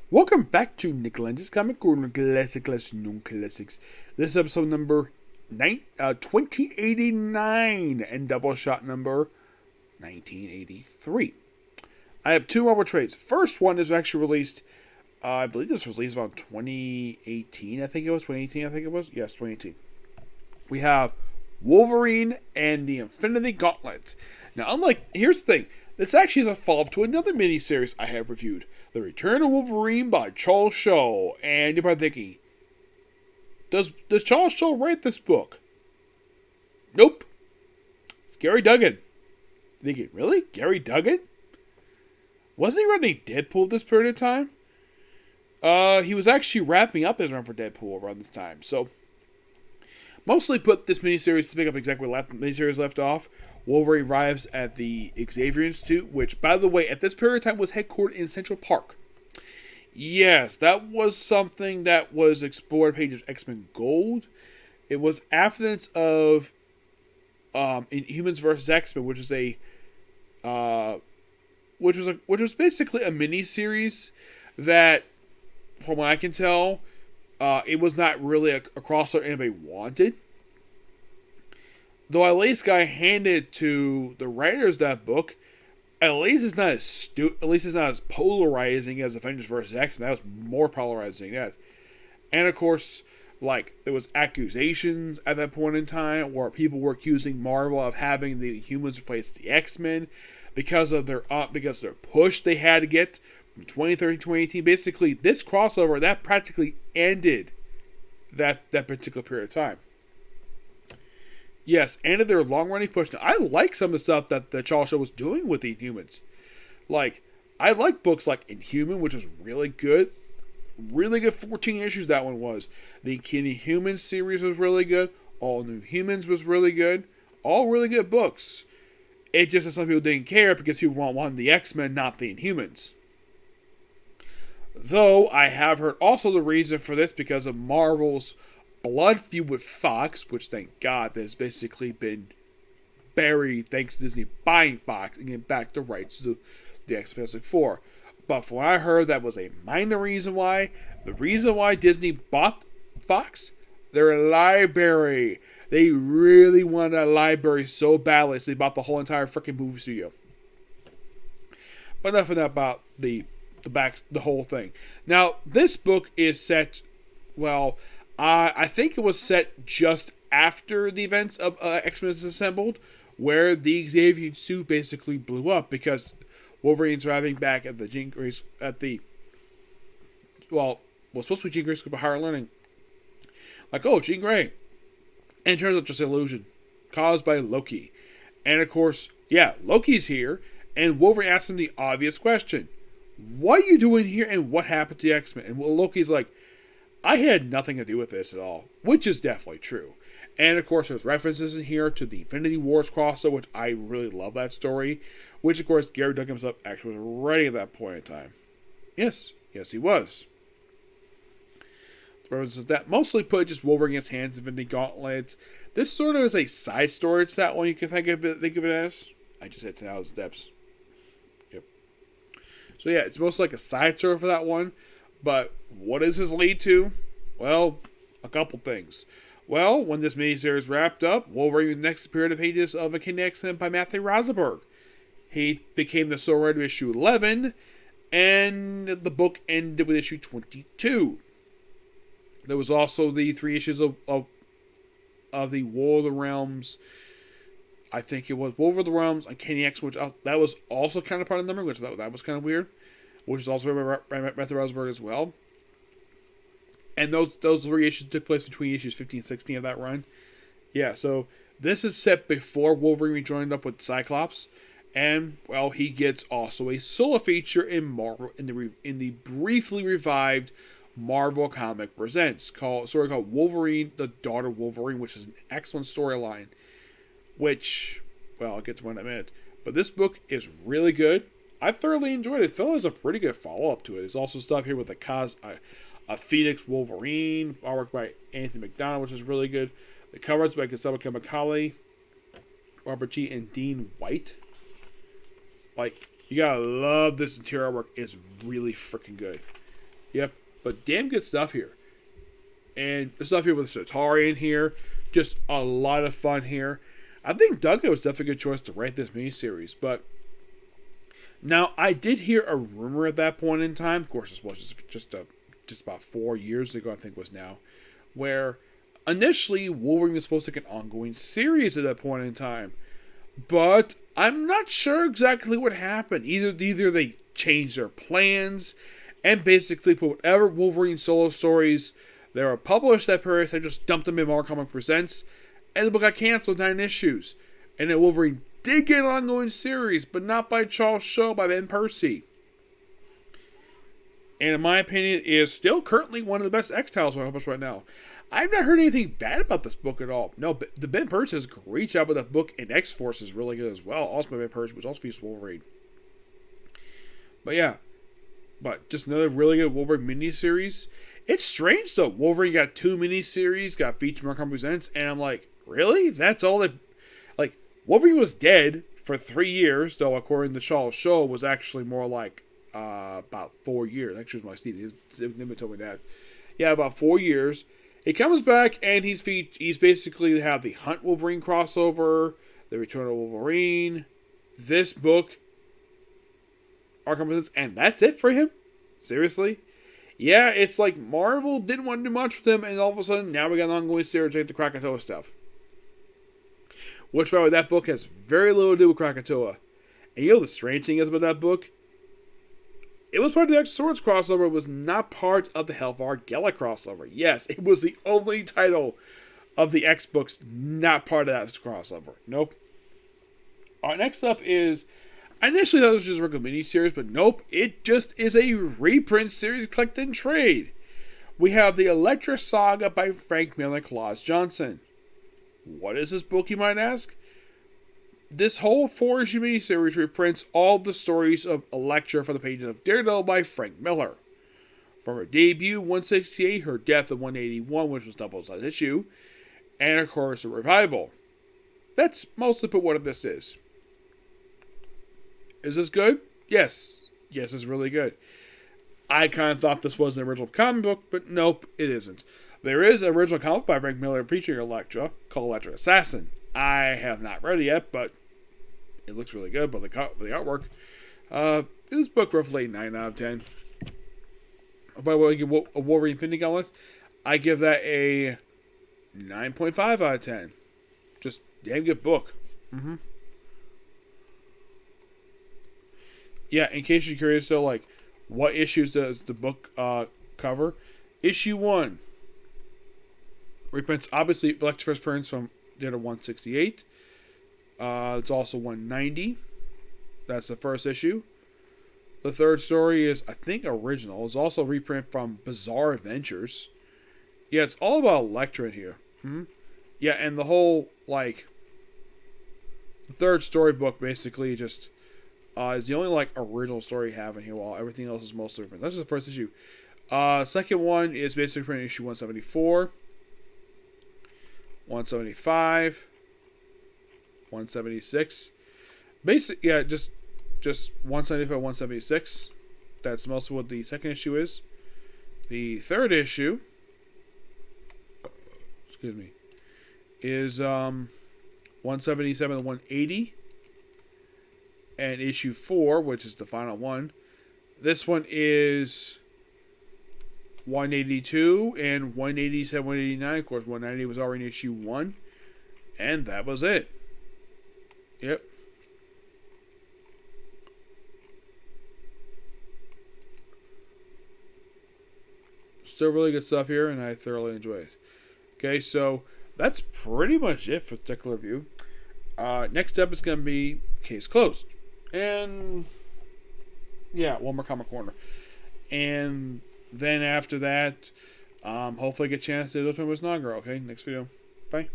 Welcome back to Nick Lenz's Comic Corner Classic Non Classics. This is episode number 2089 and Doubleshot number 1983. I have two Marvel trades. First one is actually released, I believe this was released about 2018, I think it was. 2018, I think it was. Yes, 2018. We have Wolverine and the Infinity Gauntlet. Now, here's the thing. This actually is a follow-up to another miniseries I have reviewed. The Return of Wolverine by Charles Shaw. And you're probably thinking, does Charles Shaw write this book? Nope. It's Gary Duggan. You're thinking, really? Gary Duggan? Wasn't he writing Deadpool this period of time? He was actually wrapping up his run for Deadpool around this time. So, mostly put this miniseries to pick up exactly where the miniseries left off. Wolverine arrives at the Xavier Institute, which, by the way, at this period of time was headquartered in Central Park. Yes, that was something that was explored in pages X-Men Gold. It was afterwards of Inhumans vs. X-Men, which was basically a mini series that, from what I can tell, it was not really a crossover anybody wanted. Though at least got handed to the writers of that book, at least it's not as polarizing as Avengers vs. X-Men. That was more polarizing than that. And of course, there was accusations at that point in time where people were accusing Marvel of having the humans replace the X-Men because of their push they had to get from 2013 to 2018. Basically, this crossover that practically ended that particular period of time. Yes, ended their long-running push. Now, I like some of the stuff that the Charles Shaw was doing with the Inhumans. I like books like Inhuman, which was really good. Really good 14 issues that one was. The Inhumans series was really good. All New Humans was really good. All really good books. It just that some people didn't care because people wanted the X-Men, not the Inhumans. Though, I have heard also the reason for this because of Marvel's blood feud with Fox, which thank God has basically been buried thanks to Disney buying Fox and getting back the rights to the X-Fantastic Four. But from what I heard, that was a minor reason why. The reason why Disney bought Fox, their library. They really wanted a library so badly, so they bought the whole entire freaking movie studio. But enough of that about the whole thing. Now, this book is set, I think it was set just after the events of X-Men Assembled, where the Xavier suit basically blew up because Wolverine's arriving back at the Jean Grey supposed to be Jean Grey School of Higher Learning. Jean Grey. And it turns out just an illusion caused by Loki. And of course, Loki's here, and Wolverine asks him the obvious question. What are you doing here, and what happened to the X-Men? And Loki's like, I had nothing to do with this at all, which is definitely true. And of course, there's references in here to the Infinity Wars crossover, which I really love that story, which of course Gary Duggan himself actually was writing at that point in time. Yes, he was. The references that mostly put just Wolverine against hands, Infinity Gauntlets. This sort of is a side story. It's that one you can think of it as. I just hit 10,000 steps. Yep. So it's mostly like a side story for that one. But what does this lead to? Well, a couple things. Well, when this miniseries wrapped up, Wolverine next appeared in pages of A Kidney Accident by Matthew Rosenberg. He became the sole writer of issue 11, and the book ended with issue 22. There was also the 3 issues of the War of the Realms. I think it was War of the Realms and Kidney Accident, which that was also kind of part of the number, which that was kind of weird. Which is also written by Matthew Rosenberg as well. And those 3 issues took place between issues 15 and 16 of that run. Yeah, so this is set before Wolverine joined up with Cyclops. And, he gets also a solo feature in Marvel in the briefly revived Marvel Comic Presents called Wolverine, the Daughter of Wolverine, which is an excellent storyline. Which, I'll get to one in a minute. But this book is really good. I thoroughly enjoyed it. It felt as a pretty good follow-up to it. There's also stuff here with a Phoenix Wolverine, artwork by Anthony McDonald, which is really good. The covers by Gustavo Kamikaze, Robert G. and Dean White. You gotta love this interior artwork. It's really freaking good. Yep. But damn good stuff here. And the stuff here with Satari in here. Just a lot of fun here. I think Duncan was definitely a good choice to write this miniseries. But now, I did hear a rumor at that point in time. Of course, this was just about 4 years ago, I think it was now. Where initially Wolverine was supposed to get an ongoing series at that point in time. But I'm not sure exactly what happened. Either they changed their plans and basically put whatever Wolverine solo stories they were published that period, they just dumped them in Marvel Comics Presents, and the book got canceled 9 issues. And then Wolverine did get an ongoing series, but not by Charles Shaw, by Ben Percy. And in my opinion, is still currently one of the best X-Titles published right now. I've not heard anything bad about this book at all. No, the Ben Percy does a great job with that book, and X-Force is really good as well. Also by Ben Percy, which also features Wolverine. But yeah, just another really good Wolverine miniseries. It's strange though. Wolverine got 2 miniseries, got featured Marvel Comics Presents, and I'm like, really? That's all that? Like, Wolverine was dead for 3 years, though according to Charles Shaw, was actually more like about 4 years. Actually, it was my Steve. He told me that. Yeah, about 4 years. He comes back and he's basically have the Hunt Wolverine crossover, the Return of Wolverine, this book, Arkham Presents, and that's it for him? Seriously? Yeah, it's like Marvel didn't want to do much with him, and all of a sudden, now we got an ongoing series to take the Krakatoa stuff. Which, by the way, that book has very little to do with Krakatoa. And you know the strange thing is about that book? It was part of the X Swords crossover. It was not part of the Hellfire Gala crossover. Yes, it was the only title of the X books not part of that crossover. Nope. Alright, next up is... I initially thought it was just a regular mini-series, but nope. It just is a reprint series collect and trade. We have the Elektra Saga by Frank Miller and Klaus Johnson. What is this book, you might ask? This whole 4-issue miniseries reprints all the stories of Elektra from the pages of Daredevil by Frank Miller. From her debut, 168, her death in 181, which was double-sized issue, and of course, a revival. That's mostly what this is. Is this good? Yes. Yes, it's really good. I kind of thought this was an original comic book, but nope, it isn't. There is an original comic by Frank Miller featuring Elektra, called Elektra Assassin. I have not read it yet, but it looks really good by the artwork. This book roughly 9 out of 10. By the way, I give a Wolverine Infinity Gauntlet, I give that a 9.5 out of 10. Just damn good book. Yeah, in case you're curious though, like, what issues does the book cover? Issue 1 reprints, obviously, Elektra's first appearance from the other 168. It's also 190. That's the first issue. The third story is, I think, original. It's also a reprint from Bizarre Adventures. Yeah, it's all about Elektra in here. Yeah, and the whole, like, the third storybook basically just is the only, like, original story you have in here, while everything else is mostly reprint. That's just the first issue. Second one is basically printed issue 174, 175, 176. Yeah, just 175, 176. That's mostly what the second issue is. The third issue, excuse me, is 177 and 180. And issue 4, which is the final one. This one is 182 and 187, 189. Of course, 190 was already in issue 1. And that was it. Yep. Still really good stuff here, and I thoroughly enjoy it. Okay, so that's pretty much it for the particular review. Next up is going to be Case Closed. And yeah, one more comic corner. And then after that, hopefully I get a chance to do the Thomas Nagra. Okay, next video. Bye.